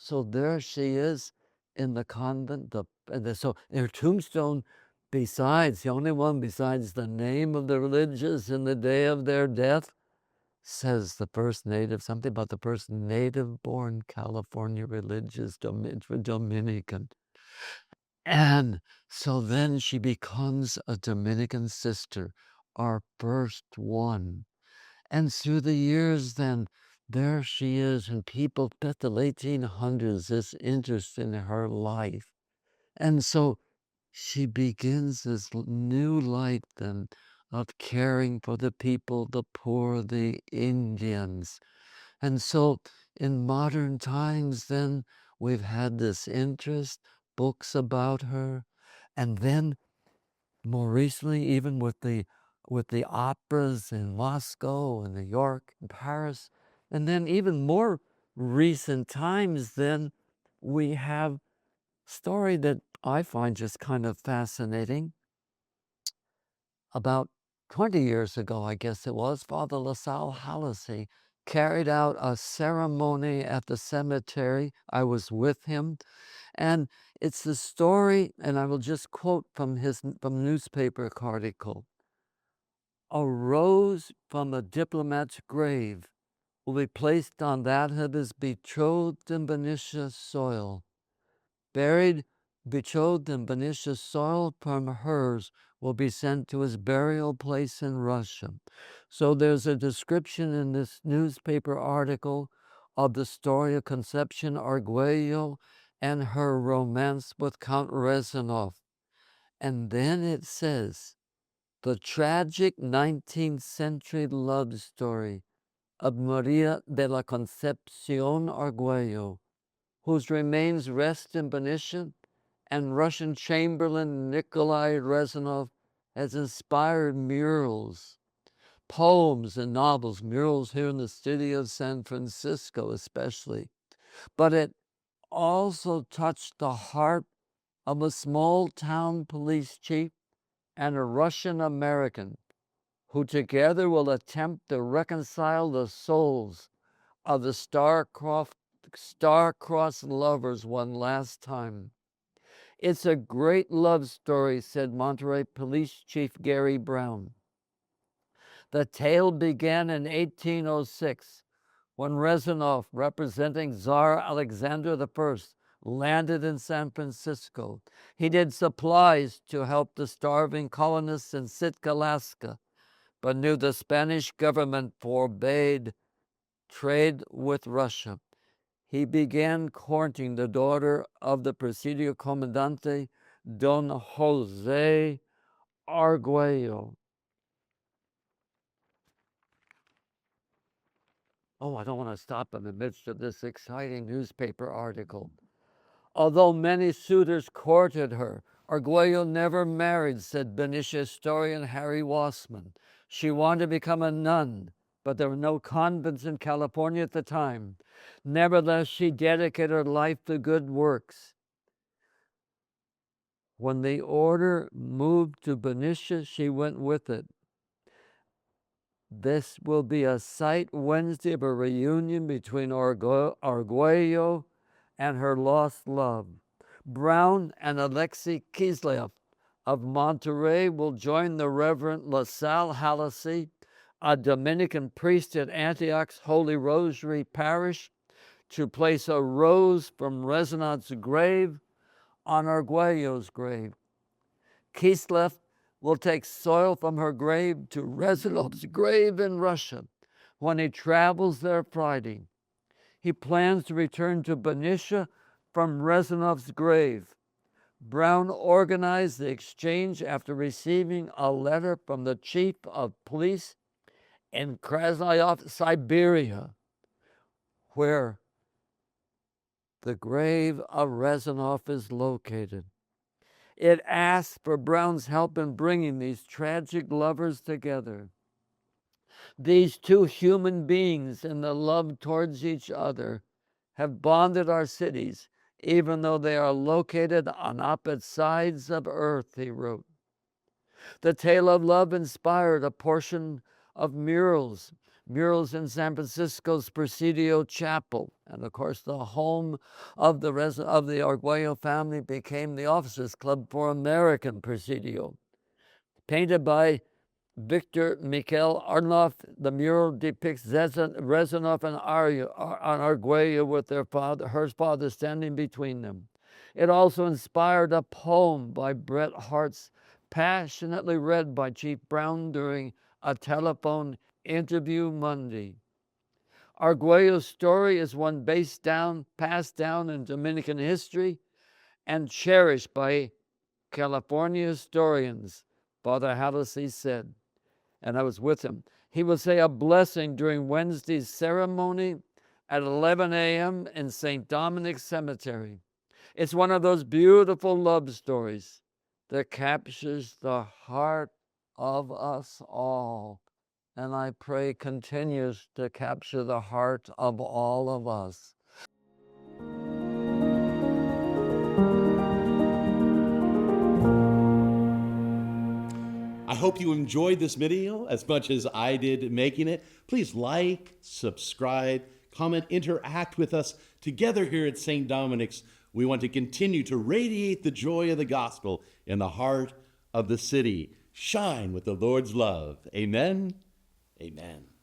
So there she is in the convent. So her tombstone, besides, the only one besides the name of the religious and the day of their death, says the first native, something about the first native-born California religious Dominican. And so then she becomes a Dominican sister, our first one. And through the years, then, there she is, and people at the late 1800s, this interest in her life. And so she begins this new life, then, of caring for the people, the poor, the Indians. And so in modern times, then, we've had this interest, books about her, and then more recently, even with the operas in Moscow and New York and Paris, and then even more recent times, then we have story that I find just kind of fascinating. About 20 years ago, I guess it was, Father LaSalle Hallisey carried out a ceremony at the cemetery. I was with him, and it's the story, and I will just quote from newspaper article. A rose from a diplomat's grave will be placed on that of his betrothed in Benicia soil. Buried, betrothed in Benicia soil from hers will be sent to his burial place in Russia. So there's a description in this newspaper article of the story of Concepción Argüello and her romance with Count Rezanov. And then it says, the tragic 19th century love story of Maria de la Concepción Argüello, whose remains rest in Benicia, and Russian Chamberlain Nikolai Rezanov has inspired murals, poems, and novels, murals here in the city of San Francisco especially. But it also touched the heart of a small town police chief and a Russian American who together will attempt to reconcile the souls of the star-crossed lovers one last time. It's a great love story, said Monterey Police Chief Gary Brown. The tale began in 1806 when Rezanov, representing Tsar Alexander I, landed in San Francisco. He did supplies to help the starving colonists in Sitka, Alaska, but knew the Spanish government forbade trade with Russia. He began courting the daughter of the Presidio Comandante, Don Jose Argüello. Oh, I don't want to stop in the midst of this exciting newspaper article. Although many suitors courted her, Argüello never married, said Benicia historian Harry Wassman. She wanted to become a nun, but there were no convents in California at the time. Nevertheless, she dedicated her life to good works. When the order moved to Benicia, she went with it. This will be a sight Wednesday of a reunion between Argüello and her lost love. Brown and Alexei Kislev of Monterey will join the Reverend LaSalle Hallisey, a Dominican priest at Antioch's Holy Rosary Parish, to place a rose from Rezanov's grave on Argüello's grave. Kislev will take soil from her grave to Rezanov's grave in Russia when he travels there Friday. He plans to return to Benicia from Rezanov's grave. Brown organized the exchange after receiving a letter from the chief of police in Krasnoyarsk, Siberia, where the grave of Rezanov is located. It asked for Brown's help in bringing these tragic lovers together. These two human beings in the love towards each other have bonded our cities, even though they are located on opposite sides of earth, he wrote. The tale of love inspired a portion of murals. Murals in San Francisco's Presidio Chapel. And of course, the home of the Argüello family became the Officers Club for American Presidio. Painted by Victor Miquel Arnoff, the mural depicts Rezanoff and Argüello with her father standing between them. It also inspired a poem by Bret Harte, passionately read by Chief Brown during a telephone interview Monday. Argüello's story is one passed down in Dominican history and cherished by California historians, Father Halsey said, and I was with him. He will say a blessing during Wednesday's ceremony at 11 a.m. in St. Dominic's Cemetery. It's one of those beautiful love stories that captures the heart of us all, and I pray continues to capture the heart of all of us. I hope you enjoyed this video as much as I did making it. Please like, subscribe, comment, interact with us. Together here at St. Dominic's, we want to continue to radiate the joy of the gospel in the heart of the city. Shine with the Lord's love. Amen. Amen.